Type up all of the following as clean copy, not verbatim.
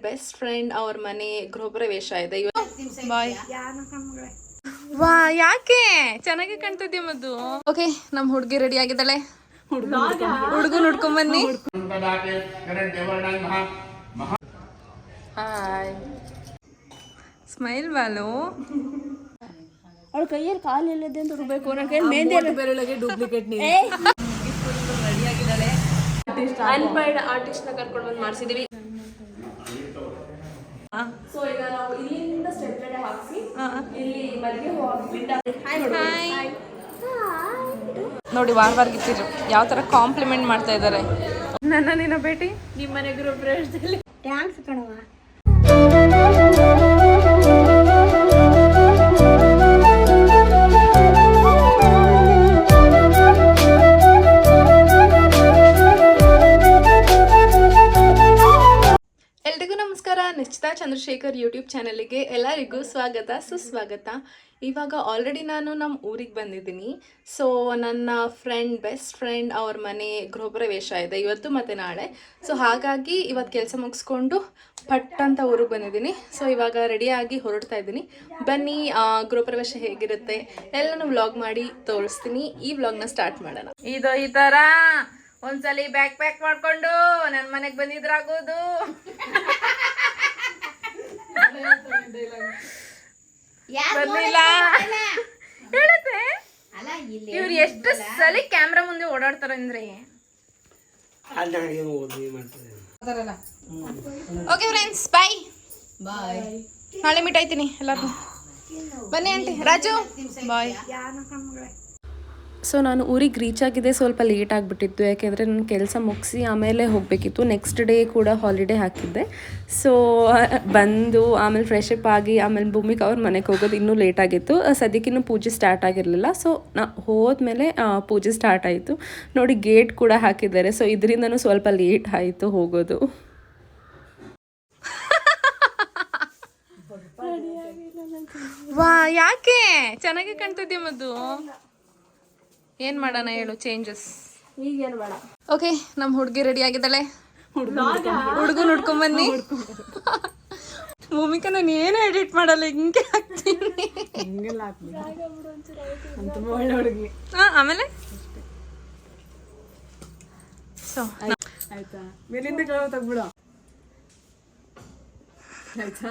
Best friend ಅವ್ರ ಮನೆ ಗೃಹ ಪ್ರವೇಶ ಇದೆ ಬಾಯ್. ವಾ ಯಾಕೆ ಚೆನ್ನಾಗಿ ಕಾಣ್ತಿದ್ಯಾ ಮದ್ದು. ಓಕೆ ನಮ್ ಹುಡುಗಿ ರೆಡಿ ಆಗಿದ್ದಾಳೆ. ಹುಡುಗನ್ ಹುಡ್ಕೊಂಡ್ ಬನ್ನಿ. Hi smile Balu. ಅವಳ ಕೈಯಲ್ಲಿ ಕಾಲು ಇಲ್ಲದೆ ಅಂತ ಹುಡ್ಬೇಕು. ನನ್ನ ಕೈಯಲ್ಲಿ ಮೆಹಂದಿ ಬೆರಳಿಗೆ ಡೂಪ್ಲಿಕೇಟ್ ನೀರು. ರೆಡಿ ಆಗಿದ್ದಾಳೆ. ಅನ್ಪೈಡ್ ಆರ್ಟಿಸ್ಟ್ ನ ಕರ್ಕೊಂಡು ಬಂದು ಮಾಡಿಸಿದೀವಿ. ಸೊ ಈಗ ನಾವು ಇಲ್ಲಿಂದ ಸ್ಟೆಪ್ ಲೆಡೆ ಹಾಕ್ಸಿ ಇಲ್ಲಿ ಮಲ್ಲಿಗೆ ಹೂ ನೋಡಿ ವಾರ ಗಿತ್ತಿದ್ರು ಯಾವ ತರ ಕಾಂಪ್ಲಿಮೆಂಟ್ ಮಾಡ್ತಾ ಇದ್ದಾರೆ ನನ್ನ ನಿನ್ನ ಭೇಟಿ ನಿಮ್ಮ ಮನೆ ಗೃಹ ಪ್ರವೇಶದಲ್ಲಿ. ಥ್ಯಾಂಕ್ಸ್ ಕಣವ್ವ. ಎಲ್ರಿಗೂ ನಮಸ್ಕಾರ. ನಿಶ್ಚಿತಾ ಚಂದ್ರಶೇಖರ್ ಯೂಟ್ಯೂಬ್ ಚಾನಲ್ಗೆ ಎಲ್ಲರಿಗೂ ಸ್ವಾಗತ ಸುಸ್ವಾಗತ. ಇವಾಗ ಆಲ್ರೆಡಿ ನಾನು ನಮ್ಮ ಊರಿಗೆ ಬಂದಿದ್ದೀನಿ. ಸೊ ನನ್ನ ಬೆಸ್ಟ್ ಫ್ರೆಂಡ್ ಅವ್ರ ಮನೆ ಗೃಹ ಪ್ರವೇಶ ಇದೆ ಇವತ್ತು ಮತ್ತು ನಾಳೆ. ಸೊ ಹಾಗಾಗಿ ಇವತ್ತು ಕೆಲಸ ಮುಗಿಸ್ಕೊಂಡು ಪಟ್ ಅಂತ ಊರಿಗೆ ಬಂದಿದ್ದೀನಿ. ಸೊ ಇವಾಗ ರೆಡಿಯಾಗಿ ಹೊರಡ್ತಾ ಇದ್ದೀನಿ. ಬನ್ನಿ ಗೃಹ ಪ್ರವೇಶ ಹೇಗಿರುತ್ತೆ ಎಲ್ಲನೂ ವ್ಲಾಗ್ ಮಾಡಿ ತೋರಿಸ್ತೀನಿ. ಈ ವ್ಲಾಗ್ನ ಸ್ಟಾರ್ಟ್ ಮಾಡೋಣ. ಇದು ಈ ಥರ ಒಂದ್ಸಲಿ ಬ್ಯಾಕ್ ಪ್ಯಾಕ್ ಮಾಡ್ಕೊಂಡು ನನ್ನ ಮನೆಗೆ ಬಂದಿದ್ರಾಗೋದು. ಹೇಳುತ್ತೆ ಇವ್ರು ಎಷ್ಟು ಸಲಿ ಕ್ಯಾಮ್ರಾ ಮುಂದೆ ಓಡಾಡ್ತಾರ ಅಂದ್ರೆ. ಓಕೆ ಫ್ರೆಂಡ್ಸ್ ಬಾಯ್ ಬಾಯ್. ನಾಳೆ ಮೀಟ್ ಆಯ್ತೀನಿ ಎಲ್ಲರೂ. ಬನ್ನಿ ಆಂಟಿ ರಾಜು ಬಾಯ್. ಸೊ ನಾನು ಊರಿಗೆ ರೀಚ್ ಆಗಿದೆ ಸ್ವಲ್ಪ ಲೇಟ್ ಆಗಿಬಿಟ್ಟಿತ್ತು. ಯಾಕೆಂದರೆ ನನ್ನ ಕೆಲಸ ಮುಗಿಸಿ ಆಮೇಲೆ ಹೋಗಬೇಕಿತ್ತು. ನೆಕ್ಸ್ಟ್ ಡೇ ಕೂಡ ಹಾಲಿಡೇ ಹಾಕಿದ್ದೆ. ಸೊ ಬಂದು ಆಮೇಲೆ ಫ್ರೆಶ್ ಅಪ್ ಆಗಿ ಆಮೇಲೆ ಭೂಮಿಕಾ ಅವ್ರ ಮನೆಗೆ ಹೋಗೋದು ಇನ್ನೂ ಲೇಟ್ ಆಗಿತ್ತು. ಸದ್ಯಕ್ಕಿನ್ನೂ ಪೂಜೆ ಸ್ಟಾರ್ಟ್ ಆಗಿರಲಿಲ್ಲ. ಸೊ ನಾ ಹೋದ್ಮೇಲೆ ಪೂಜೆ ಸ್ಟಾರ್ಟ್ ಆಯಿತು. ನೋಡಿ ಗೇಟ್ ಕೂಡ ಹಾಕಿದ್ದಾರೆ. ಸೊ ಇದರಿಂದನೂ ಸ್ವಲ್ಪ ಲೇಟ್ ಆಯಿತು ಹೋಗೋದು. ವಾ ಯಾಕೆ ಚೆನ್ನಾಗಿ ಕಾಣ್ತಿದ್ಯಾ ಮದ್ದು. ಏನ್ ಮಾಡೋಣ ಹೇಳು ಚೇಂಜಸ್. ಈಗೇನು ಬೇಡ. ಓಕೆ ನಮ್ಮ ಹುಡುಗಿ ರೆಡಿ ಆಗಿದ್ದಾಳೆ. ಹುಡುಗನ್ ಹುಡ್ಕೊಂಡ್ ಬನ್ನಿ. ಭೂಮಿಕಾ ನಾನು ಏನು ಎಡಿಟ್ ಮಾಡಲ್ಲ ಹಿಂಗೆ ಹಾಕ್ತೀನಿ. ಆಮೇಲೆ ಸೊ ಆಯ್ತಾ ಮೇಲಿಂದ ಕೆಳಗೆ ತಗ್ಬಿಡು. ಆಯ್ತಾ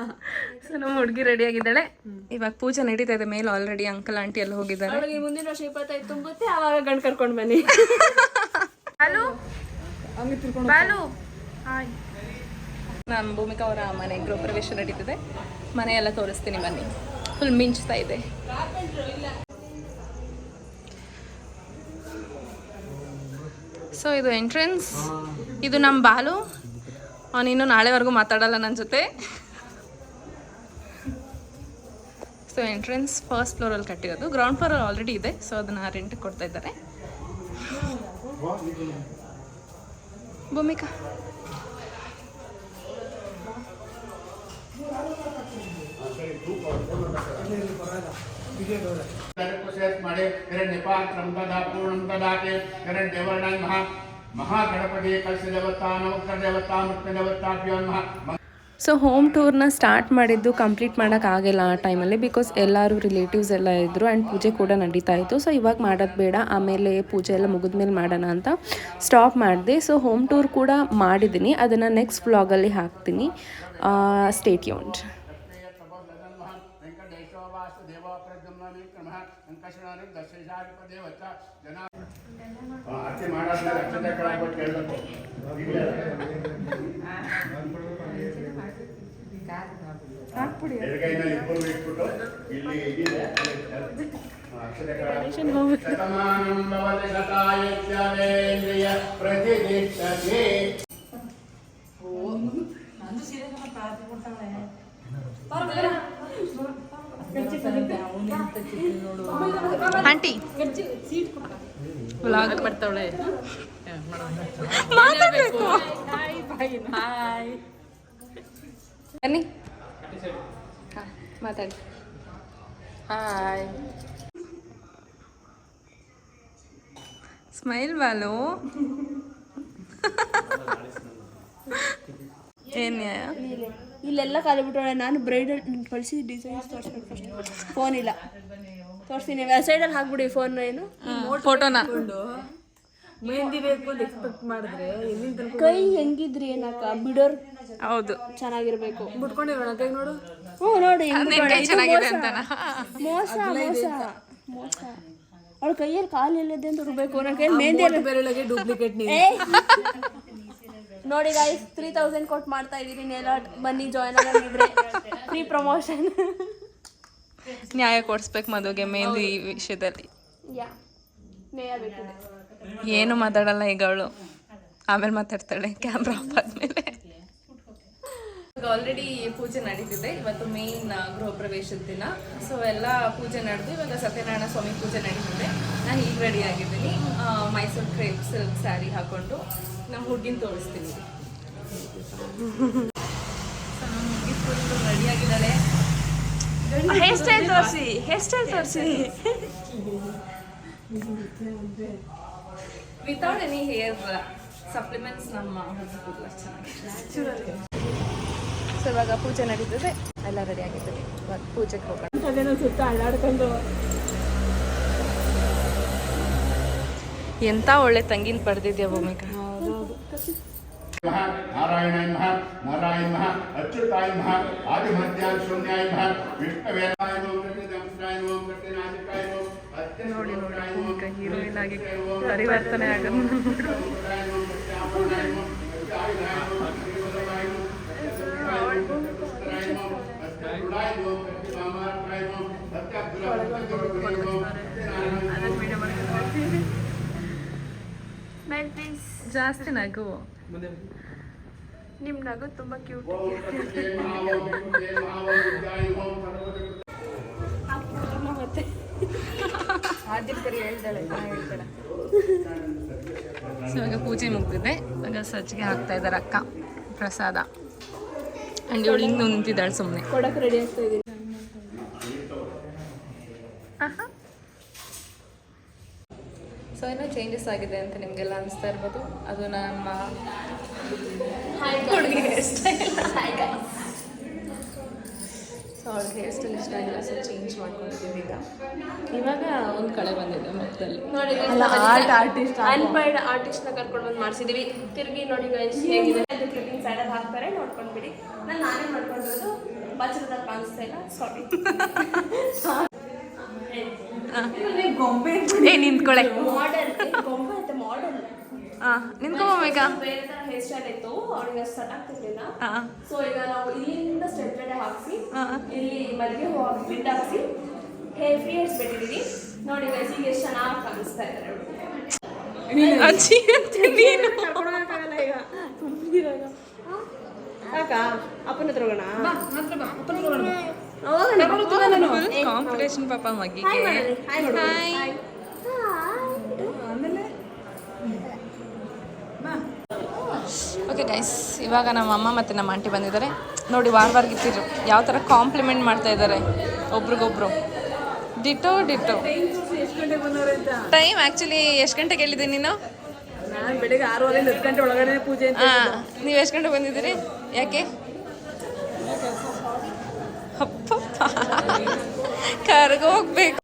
ಸೊ ನಮ್ಮ ಹುಡುಗಿ ರೆಡಿ ಆಗಿದ್ದಾಳೆ. ಇವಾಗ ಪೂಜೆ ನಡೀತಾ ಇದೆ ಮೇಲೆ. ಆಲ್ರೆಡಿ ಅಂಕಲ್ ಆಂಟಿ ಎಲ್ಲ ಹೋಗಿದ್ದಾರೆ. ಮುಂದಿನ ವರ್ಷ 25 ತುಂಬುತ್ತೆ ಆವಾಗ ಗಂಡು ಕರ್ಕೊಂಡು ಬನ್ನಿ. Hello Balu hi. ನಮ್ಮ ಭೂಮಿಕಾ ಅವರ ಮನೆ ಗೃಹ ಪ್ರವೇಶ ನಡೀತಿದೆ. ಮನೆ ಎಲ್ಲ ತೋರಿಸ್ತೀನಿ ಬನ್ನಿ. ಫುಲ್ ಮಿಂಚ್ತಾ ಇದೆ. ಸೊ ಇದು ಎಂಟ್ರೆನ್ಸ್. ಇದು ನಮ್ಮ ಬಾಲು. ಅವನಿನ್ನು ನಾಳೆವರೆಗೂ ಮಾತಾಡಲ್ಲ ನನ್ನ ಜೊತೆ. ಸೊ ಎಂಟ್ರೆನ್ಸ್ ಫಸ್ಟ್ ಫ್ಲೋರಲ್ಲಿ ಕಟ್ಟಿರೋದು. ಗ್ರೌಂಡ್ ಫ್ಲೋರಲ್ಲಿ ಆಲ್ರೆಡಿ ಇದೆ. ಸೊ ಅದನ್ನು ರೆಂಟಿಗೆ ಕೊಡ್ತಾ ಇದ್ದಾರೆ. ಭೂಮಿಕಾ ಸೊ ಹೋಮ್ ಟೂರ್ನ ಸ್ಟಾರ್ಟ್ ಮಾಡಿದ್ದು ಕಂಪ್ಲೀಟ್ ಮಾಡೋಕ್ಕಾಗಿಲ್ಲ ಆ ಟೈಮಲ್ಲಿ. ಬಿಕಾಸ್ ಎಲ್ಲರೂ ರಿಲೇಟಿವ್ಸ್ ಎಲ್ಲ ಇದ್ದರು ಆ್ಯಂಡ್ ಪೂಜೆ ಕೂಡ ನಡೀತಾ ಇತ್ತು. ಸೊ ಇವಾಗ ಮಾಡೋದು ಬೇಡ, ಆಮೇಲೆ ಪೂಜೆ ಎಲ್ಲ ಮುಗಿದ್ಮೇಲೆ ಮಾಡೋಣ ಅಂತ ಸ್ಟಾಪ್ ಮಾಡಿದೆ. ಸೊ ಹೋಮ್ ಟೂರ್ ಕೂಡ ಮಾಡಿದ್ದೀನಿ. ಅದನ್ನು ನೆಕ್ಸ್ಟ್ ವ್ಲಾಗಲ್ಲಿ ಹಾಕ್ತೀನಿ. Stay tuned. ಆಂಟಿ ವ್ಲಾಗ್ ಬರ್ತಾವಳೆ ಮಾತಾಡ್ಬೇಕು. ಬನ್ನಿ ಮಾತಾಡಿ. Hi smile Balu. ಏನು ನ್ಯಾಯ? ಇಲ್ಲೆಲ್ಲ ಖಾಲಿ ಬಿಟ್ಟೋಳೆ. ನಾನು ಬ್ರೈಡಲ್ ಕಳಿಸಿದ ಡಿಸೈನ್ಸ್ ತೋರಿಸ್ಬೇಕು ಫಸ್ಟ್. ಫೋನ್ ಇಲ್ಲ, ತೋರಿಸ್ತೀನಿ. ಸೈಡಲ್ಲಿ ಹಾಕ್ಬಿಡಿ ಫೋನ್. ಏನು ಫೋಟೋನ ಮೆಹಂದಿ ಬೇಕು ಅಂತ ಎಕ್ಸ್ಪೆಕ್ಟ್ ಮಾಡಿದ್ರೆ ಎಲ್ಲಿಂದ ತನಕ ಕೈ ಹೆಂಗಿದ್ರಿ ಏನಕ್ಕ ಬಿಡೋರ್ ಹೌದು. ಚೆನ್ನಾಗಿರ್ಬೇಕು. ಬಿಟ್ಕೊಂಡಿರೋಣ ಕೈ ನೋಡು. ಹ್ಞೂ ನೋಡಿ ಚೆನ್ನಾಗಿದೆ ಅಂತನಾ? ಮೋಸ ಮೋಸ ಮೋಸ. ಅವಳ ಕೈಯಲ್ಲಿ ಕಾಲು ಎಲ್ಲದೆ ಅಂತ ಹುಡ್ಬೇಕು. ನನ್ನ ಕೈಯಲ್ಲಿ ಮೆಹಂದಿ ಎಲ್ಲ ಬೆರಳಿಗೆ ಡೂಪ್ಲಿಕೇಟ್ ನೀನು. ನೋಡಿ ಗಾಯ್ಸ್, 3000 ಕೊಟ್ಟು ಮಾಡ್ತಾ ಇದ್ದೀನಿ ನೇಲ್ ಆರ್ಟ್. ಬನ್ನಿ ಜಾಯ್ನ್ ಆಗಿದ್ರೆ ಫ್ರೀ ಪ್ರಮೋಷನ್. ನ್ಯಾಯ ಕೊಡಿಸ್ಬೇಕು ಮದುವೆಗೆ ಮೆಹಂದಿ ವಿಷಯದಲ್ಲಿ. ಯಾ ನೇಯ ಬೇಕಿದೆ. ಏನು ಮಾತಾಡಲ್ಲ ಈಗ ಅವಳು, ಆಮೇಲೆ ಮಾತಾಡ್ತಾಳೆ ಕ್ಯಾಮ್ರಾ ಆಫ್ ಆದ್ಮೇಲೆ. ಆಲ್ರೆಡಿ ಪೂಜೆ ನಡೀತಿದೆ. ಇವತ್ತು ಮೇನ್ ಗೃಹ ಪ್ರವೇಶದ ದಿನ. ಸೊ ಎಲ್ಲ ಪೂಜೆ ನಡೆದು ಇವಾಗ ಸತ್ಯನಾರಾಯಣ ಸ್ವಾಮಿ ಪೂಜೆ ನಡೀತಿದೆ. ನಾನು ಈಗ ರೆಡಿ ಆಗಿದ್ದೀನಿ. ಮೈಸೂರು ಕ್ರೇಪ್ ಸಿಲ್ಕ್ ಸ್ಯಾರಿ ಹಾಕೊಂಡು ನಮ್ಮ ಹುಡುಗಿನ ತೋರಿಸ್ತೀನಿ. ನಮ್ಮ ಹುಡುಗಿ ಫುಲ್ ರೆಡಿ ಆಗಿದ್ದಾಳೆ. ಹೇರ್ ಸ್ಟೈಲ್ ತೋರಿಸಿ, ಹೇರ್ ಸ್ಟೈಲ್ ತೋರಿಸಿ. ವಿತೌಟ್ ಎನಿ ಹೇರ್ ಸಪ್ಲಿಮೆಂಟ್ಸ್ ನಮ್ಮ ಹುಡುಗಿ ಚೆನ್ನಾಗಿದೆ. ಸೊ ಇವಾಗ ಪೂಜೆ ನಡೀತಿದೆ, ಎಲ್ಲ ರೆಡಿ ಆಗಿದ್ದೀವಿ. ಇವಾಗ ಪೂಜೆಗೆ ಹೋಗೋಣ. ಅದೇನೋ ಸುತ್ತ ಅಳ್ಳಾಡ್ಕೊಂಡು ಎಂಥ ಒಳ್ಳೆ ತಂಗಿನ ಪಡೆದಿದ್ಯಾ ಭೂಮಿಕಾ. ನಾರಾಯಣಾಯ ನಮಃ ನಾರಾಯಣ ನಮಃ ಅಚ್ಯುತಾಯ ನಮಃ ಆದಿಮಧ್ಯಾನ್ ಶೂನ್ಯಾಯ ನಮಃ ವಿಷ್ಣುವೇದಾಯ ನಮಃ ಗಣೇಶಾಯ ನಮಃ ಗಣೇಶಾಯ ನಮಃ ನೋಡಿ ನೋಡಿ ಭೂಮಿಕಾ ಹೀರೋಯಿನ್ ಆಗಿ ಪರಿವರ್ತನೆ ಆಗೋದು. ಜಾಸ್ತಿ ನಗು. ನಿಮ್ಮ ನಗು ತುಂಬ ಕ್ಯೂಟ್. ಮತ್ತೆ ಸೊ ಇವಾಗ ಪೂಜೆ ಮುಗ್ದಿದೆ. ಇವಾಗ ಸಜ್ಜಿಗೆ ಹಾಕ್ತಾ ಇದ್ದಾರೆ ಅಕ್ಕ ಪ್ರಸಾದ. ಅಂಡ್ ಇವಳು ಹಿಂಗೆ ನಿಂತಿದ್ದಾಳೆ ಸುಮ್ಮನೆ. ಕೊಡಕ್ಕೆ ರೆಡಿ ಆಗ್ತಾ ಇದ್ದೀನಿ. ಸೊ ಏನೋ ಚೇಂಜಸ್ ಆಗಿದೆ ಅಂತ ನಿಮಗೆಲ್ಲ ಅನಿಸ್ತಾ ಇರ್ಬೋದು. ಅದು ನಮ್ಮ ಹುಡುಗಿ ಹೇರ್ ಸ್ಟೈಲ್. ಸೊ ಅವ್ಳಿಗೆ ಹೇರ್ ಸ್ಟೈಲ್ ಇಷ್ಟ ಆಗಿಲ್ಲ, ಸೊ ಚೇಂಜ್ ಮಾಡ್ಕೊಂಡಿದ್ದೀವಿ. ಇವಾಗ ಒಂದು ಕಳೆ ಬಂದಿದೆ ಮುಖದಲ್ಲಿ. ನೋಡಿ ಅನ್ಪೈಡ್ ಆರ್ಟಿಸ್ಟ್ನ ಕರ್ಕೊಂಡು ಬಂದು ಮಾಡಿಸಿದೀವಿ. ತಿರುಗಿ ನೋಡಿ ಗೈಸ್ ಹೇಗಿದೆ. ಅದು ಕ್ಲಿಪ್ಪಿಂಗ್ ಸೈಡಲ್ಲಿ ಹಾಕ್ತಾರೆ, ನೋಡ್ಕೊಂಡ್ಬಿಡಿ. ನಾನೇ ಮಾಡ್ಕೊಂಡಿರೋದು ಬಚ್ಚಲದಲ್ಲಿ ಕಾಣಿಸ್ತಾ ಇಲ್ಲ, ಸಾರಿ. ಏ ನಿಂತ್ಕೊಳ್ಳೆ. ಮಾಡೆಲ್ ಗೊಂಬೆ ಐತೆ, ಮಾಡೆಲ್. ನಿಂತ್ಕೋಬೇಕಾ? ಬೇರೆ ಥರ ಹೇರ್ ಸ್ಟೈಲ್ ಇತ್ತು, ಅವಳಿಗೆ ಸಟ್ ಆಗ್ತಿರ್ಲಿಲ್ಲ. ಸೊ ಈಗ ನಾವು ಇಲ್ಲಿಂದ ಸ್ಟೆಪ್ ರೆಡೆ ಹಾಕ್ಸಿ, ಇಲ್ಲಿ ಮಲ್ಲಿಗೆ ಹೂ ಬಿಡ್ ಹಾಕ್ಸಿ ಫ್ರೀ ಹೇರ್ಸ್ ಬಿಟ್ಟಿದ್ದೀವಿ. ನೋಡಿ ಗೈಸ್ ಈಗ ಎಷ್ಟು ಚೆನ್ನಾಗಿ ಕಾಣಿಸ್ತಾ ಇದ್ದಾರೆ ಅಜ್ಜಿ ಅಂತ ನೀನು. ಯಾಕ ಅಪ್ಪನ ಹತ್ರ ಹೋಗೋಣ? ಕಾಂಪಿಟೇಷನ್ ಪಾಪ ಮಗಿಗೆ. ಓಕೆ ಗೈಸ್, ಇವಾಗ ನಮ್ಮ ಅಮ್ಮ ಮತ್ತು ನಮ್ಮ ಆಂಟಿ ಬಂದಿದ್ದಾರೆ. ನೋಡಿ ವಾರ ಗಿತ್ತಿದ್ರು ಯಾವ ಥರ ಕಾಂಪ್ಲಿಮೆಂಟ್ ಮಾಡ್ತಾ ಇದ್ದಾರೆ ಒಬ್ರಿಗೊಬ್ರು. Ditto ditto. ಟೈಮ್ ಆ್ಯಕ್ಚುಲಿ ಎಷ್ಟು ಗಂಟೆಗೆ ಹೇಳಿದ್ದೀನಿ ನೀನು? ನಾನು ಬೆಳಿಗ್ಗೆ 6:30 10 ಗಂಟೆ ಒಳಗಡೆ ಪೂಜೆ ಅಂತ. ನೀವು ಎಷ್ಟು ಗಂಟೆಗೆ ಬಂದಿದ್ದೀರಿ? ಯಾಕೆ? ಅಪ್ಪ ಕರ್ಗ ಹೋಗ್ಬೇಕು.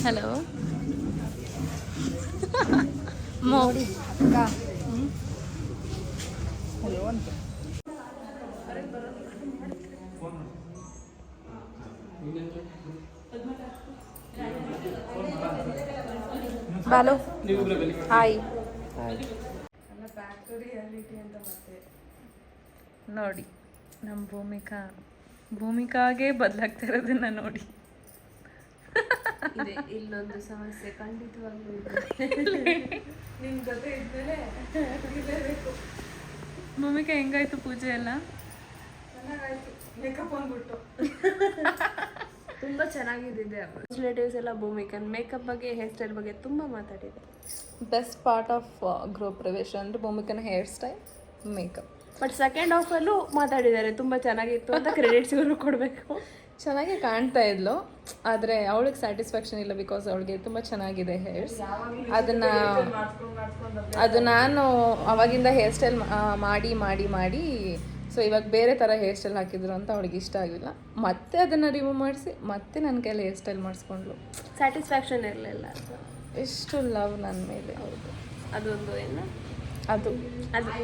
ಹಲೋ ಮೋಡಿ ಬಾಲು ಹಾಯ್. ನೋಡಿ ನಮ್ಮ ಭೂಮಿಕಾಗೆ ಬದಲಾಗ್ತಾ ಇರೋದನ್ನ ನೋಡಿ. ಇಲ್ಲೊಂದು ಸಮಸ್ಯೆ ಖಂಡಿತವಾಗ್ಲೂ ನಿಮ್ಮ ಜೊತೆ ಇದ್ಮೇಲೆ ಇರಲೇಬೇಕು. ಭೂಮಿಕಾ ಹೆಂಗಾಯ್ತು ಪೂಜೆ ಎಲ್ಲ? ಚೆನ್ನಾಗಾಯ್ತು. ಮೇಕಪ್ ಅಂದ್ಬಿಟ್ಟು ತುಂಬ ಚೆನ್ನಾಗಿದೆ. ರಿಲೇಟಿವ್ಸ್ ಎಲ್ಲ ಭೂಮಿಕನ್ ಮೇಕಪ್ ಬಗ್ಗೆ, ಹೇರ್ ಸ್ಟೈಲ್ ಬಗ್ಗೆ ತುಂಬ ಮಾತಾಡಿದೆ. ಬೆಸ್ಟ್ ಪಾರ್ಟ್ ಆಫ್ ಗೃಹ ಪ್ರವೇಶ ಅಂದರೆ ಭೂಮಿಕನ hair style, makeup. But second ಹಾಫಲ್ಲೂ ಮಾತಾಡಿದ್ದಾರೆ ತುಂಬ ಚೆನ್ನಾಗಿತ್ತು ಅಂತ ಕ್ರೆಡಿಟ್ಸ್ ಇವರು ಕೊಡಬೇಕು. ಚೆನ್ನಾಗಿ ಕಾಣ್ತಾ ಇದ್ಲು. ಆದರೆ ಅವಳಿಗೆ ಸ್ಯಾಟಿಸ್ಫ್ಯಾಕ್ಷನ್ ಇಲ್ಲ ಬಿಕಾಸ್ ಅವಳಿಗೆ ತುಂಬ ಚೆನ್ನಾಗಿದೆ ಹೇರ್ಸ್. ಅದನ್ನು ಅದು ನಾನು ಅವಾಗಿಂದ ಹೇರ್ ಸ್ಟೈಲ್ ಮಾಡಿ ಮಾಡಿ ಮಾಡಿ ಸೊ ಇವಾಗ ಬೇರೆ ಥರ ಹೇರ್ ಸ್ಟೈಲ್ ಹಾಕಿದ್ರು ಅಂತ ಅವಳಿಗೆ ಇಷ್ಟ ಆಗಿಲ್ಲ. ಮತ್ತೆ ಅದನ್ನು ರಿಮೂವ್ ಮಾಡಿಸಿ ಮತ್ತೆ ನನ್ನ ಕೈಯಲ್ಲಿ ಹೇರ್ ಸ್ಟೈಲ್ ಮಾಡಿಸ್ಕೊಂಡ್ಲು. ಸ್ಯಾಟಿಸ್ಫ್ಯಾಕ್ಷನ್ ಇರಲಿಲ್ಲ. ಎಷ್ಟು ಲವ್ ನನ್ನ ಮೇಲೆ. ಹೌದು, ಅದೊಂದು ಏನು ಅದು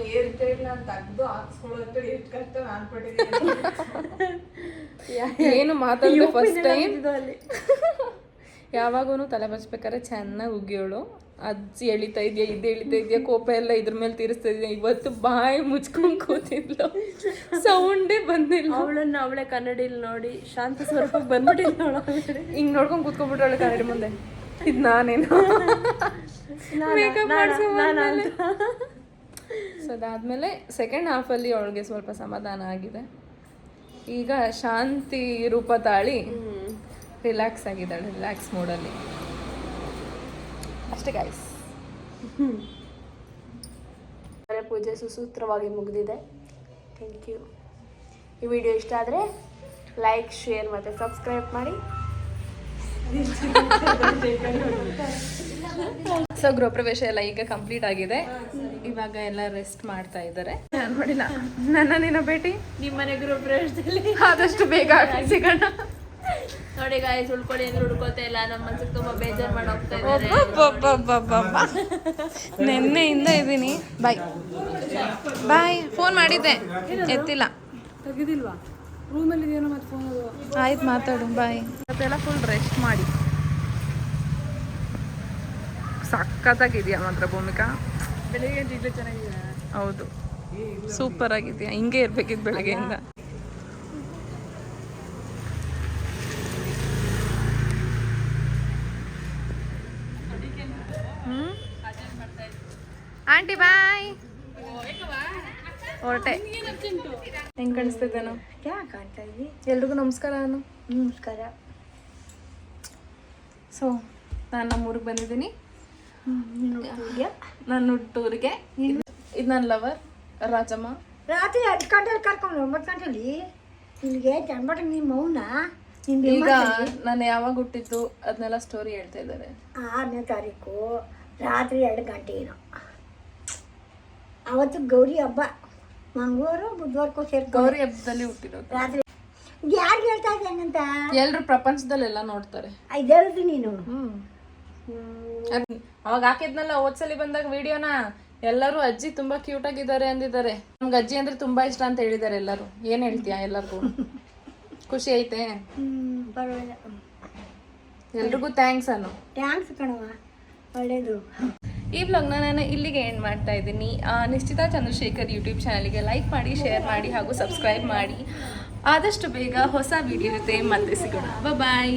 ಹೇರ್ ಸ್ಟೈಲ್ ನಾನು ತೆಗ್ದು ಹಾಕ್ಸ್ಕೊಳ್ಳೋಷ್ಟು ಎಷ್ಟು ಕಷ್ಟ ನಾನು ಪಟ್ಟಿದ್ದೀನಿ. ಏನು ಮಾತಾಡಿದೆ ಫಸ್ಟ್ ಟೈಮ್. ಅಲ್ಲಿ ಯಾವಾಗೂ ತಲೆ ಬಚ್ಬೇಕಾದ್ರೆ ಚೆನ್ನಾಗಿ ಉಗಿಯೋಳು. ಅಜ್ಜಿ ಎಳಿತಾ ಇದೆಯಾ, ಇದು ಎಳಿತಾ ಇದೆಯಾ, ಕೋಪ ಎಲ್ಲ ಇದ್ರ ಮೇಲೆ ತೀರಿಸ್ತಾ ಇದೆಯಾ. ಇವತ್ತು ಬಾಯಿ ಮುಚ್ಕೊಂಡು ಕೂತಿದ್ಲು, ಸೌಂಡೇ ಬಂದಿಲ್ಲ. ಅವಳೇ ಕನ್ನಡಿಲಿ ನೋಡಿ ಶಾಂತ ಸ್ವರೂಪಕ್ಕೆ ಬಂದ್ಬಿಟ್ಟಿಲ್ಲ. ಹಿಂಗೆ ನೋಡ್ಕೊಂಡು ಕೂತ್ಕೊಂಡ್ಬಿಟ್ರೆ ಕನ್ನಡಿ ಮುಂದೆ. ಇದು ನಾನೇನು ಮೇಕಪ್ ಮಾಡಿಸ್ಕೊಂಡ್ಮೇಲೆ. ಸೊ ಅದಾದಮೇಲೆ ಸೆಕೆಂಡ್ ಹಾಫಲ್ಲಿ ಅವಳಿಗೆ ಸ್ವಲ್ಪ ಸಮಾಧಾನ ಆಗಿದೆ. ಈಗ ಶಾಂತಿ ರೂಪ ತಾಳಿ ರಿಲ್ಯಾಕ್ಸ್ ಆಗಿದ್ದಾಳೆ, ರಿಲ್ಯಾಕ್ಸ್ ಮೂಡಲ್ಲಿ ಅಷ್ಟೇ ಗೈಸ್. ಪೂಜೆ ಸುಸೂತ್ರವಾಗಿ ಮುಗಿದಿದೆ. Thank you. ಈ ವಿಡಿಯೋ ಇಷ್ಟ ಆದರೆ ಲೈಕ್, ಶೇರ್ ಮತ್ತು ಸಬ್ಸ್ಕ್ರೈಬ್ ಮಾಡಿ. ಸೊ ಗೃಹಪ್ರವೇಶ ಎಲ್ಲ ಈಗ ಕಂಪ್ಲೀಟ್ ಆಗಿದೆ. ಇವಾಗ ಎಲ್ಲ ರೆಸ್ಟ್ ಮಾಡ್ತಾ ಇದ್ದಾರೆ. ನೋಡಿಲ್ಲ ನನ್ನ ಭೇಟಿ ನಿಮ್ಮ ಮನೆ ಗೃಹಪ್ರವೇಶದಲ್ಲಿ ಆದಷ್ಟು ಬೇಗ ಸಿಗೋಣ. ನೋಡಿ ಗಾಯ್ಸ್, ಉಳ್ಕೊಳ್ಳಿ ಅಂದ್ರೆ ಉಳ್ಕೊತಾ ಇಲ್ಲ. ನಮ್ಮ ಮನ್ಸಿಗೆ ತುಂಬ ಬೇಜಾರು ಮಾಡಿ ಹೋಗ್ತಾ ಇದ್ದಾರೆ. ನೆನ್ನೆಯಿಂದ ಇದ್ದೀನಿ. ಬಾಯ್ ಬಾಯ್. ಫೋನ್ ಮಾಡಿದ್ದೆ, ಎತ್ತಿಲ್ಲ. ತೆಗೆದಿಲ್ವಾ? ರೂಮಲ್ಲಿ ಇದೆಯೋ ಮತ್ತೆ ಫೋನ್ ಅದು. ಆಯ್ತು, ಮಾತಾಡು. ಬಾಯ್. ಮತ್ತೆಲ್ಲ ಫುಲ್ ರೆಸ್ಟ್ ಮಾಡಿ. ಸಖತ್ತಾಗಿದೆಯಾ ಮಾತ್ರ ಭೂಮಿಕಾ. ಬೆಳಿಗ್ಗೆ ಈಗಲೇ ಚೆನ್ನಾಗಿದೆ. ಹೌದು, ಸೂಪರ್ ಆಗಿದೆಯಾ. ಹಿಂಗೆ ಇರ್ಬೇಕಿತ್ತು ಬೆಳಗ್ಗೆಯಿಂದ. Aunty bye. ಹೊರಟೆ. ಹೆಂಗೆ ಕಾಣಿಸ್ತಿದ್ದೇನೋ? ಕಾಣ್ತಾ ಇದ್ವಿ. ಎಲ್ರಿಗೂ ನಮಸ್ಕಾರ. ನಮಸ್ಕಾರ. ಸೊ ನಾನು ನಮ್ಮೂರಿಗೆ ಬಂದಿದ್ದೀನಿ, ನನ್ನ ಹುಟ್ಟೂರಿಗೆ. ಇದು ನನ್ನ ಲವರ್ ರಾಜಮ್ಮ. ರಾತ್ರಿ 10 ಗಂಟೆಲಿ ಕರ್ಕೊಂಡು 9 ಗಂಟೆಲಿ ಇಲ್ಲಿಗೆ ಚಂದ್ಬಟ್ಟ ನಿಮ್ಮ ಮೌನ ಈಗ ನಾನು ಯಾವಾಗ ಹುಟ್ಟಿದ್ದು ಅದನ್ನೆಲ್ಲ ಸ್ಟೋರಿ ಹೇಳ್ತಾ ಇದ್ದಾರೆ. 6ನೇ ತಾರೀಕು ರಾತ್ರಿ 2 ಗಂಟೆಗೇನೋ. ಅವತ್ತು ಗೌರಿ ಹಬ್ಬ, ಮಂಗಳವಾರ ಬುಧವಾರಕ್ಕೂ ಸೇರ್ಕೊಂಡು ಗೌರಿ ಹಬ್ಬದಲ್ಲಿ ಹುಟ್ಟಿರೋದು. ರಾತ್ರಿ ಯಾರು ಹೇಳ್ತಾ ಇದ್ದೆ ಹಂಗಂತ ಎಲ್ರು ಪ್ರಪಂಚದಲ್ಲೆಲ್ಲ ನೋಡ್ತಾರೆ. ಇದೇಳ್ದು ನೀನು. ಅವಾಗ ಹಾಕಿದ್ನಲ್ಲ ಹೋದ್ಸಲಿ ಬಂದಾಗ ವಿಡಿಯೋನ, ಎಲ್ಲರೂ ಅಜ್ಜಿ ತುಂಬಾ ಕ್ಯೂಟ್ ಆಗಿದ್ದಾರೆ ಅಂದಿದ್ದಾರೆ. ನಮ್ಗೆ ಅಜ್ಜಿ ಅಂದ್ರೆ ತುಂಬಾ ಇಷ್ಟ ಅಂತ ಹೇಳಿದ್ದಾರೆ ಎಲ್ಲರೂ. ಏನ್ ಹೇಳ್ತೀಯಾ? ಎಲ್ಲರಿಗೂ ಖುಷಿ ಐತೆ? ಪರವಾಗಿಲ್ಲ. ಎಲ್ರಿಗೂ ಥ್ಯಾಂಕ್ಸ್ ಅನ್ನು. ಥ್ಯಾಂಕ್ಸ್ ಕಣವ, ಒಳ್ಳೇದು. ಈ ವ್ಲಾಗ್ನ ನಾನು ಇಲ್ಲಿಗೆ ಎಂಡ್ ಮಾಡ್ತಾ ಇದ್ದೀನಿ. ನಿಶ್ಚಿತಾ ಚಂದ್ರಶೇಖರ್ ಯೂಟ್ಯೂಬ್ ಚಾನಲ್ಗೆ ಲೈಕ್ ಮಾಡಿ, ಶೇರ್ ಮಾಡಿ ಹಾಗೂ ಸಬ್ಸ್ಕ್ರೈಬ್ ಮಾಡಿ. ಆದಷ್ಟು ಬೇಗ ಹೊಸ ವಿಡಿಯೋ ಜೊತೆ ಮತ್ತೆ ಸಿಗೋಣ. ಬಾಯ್.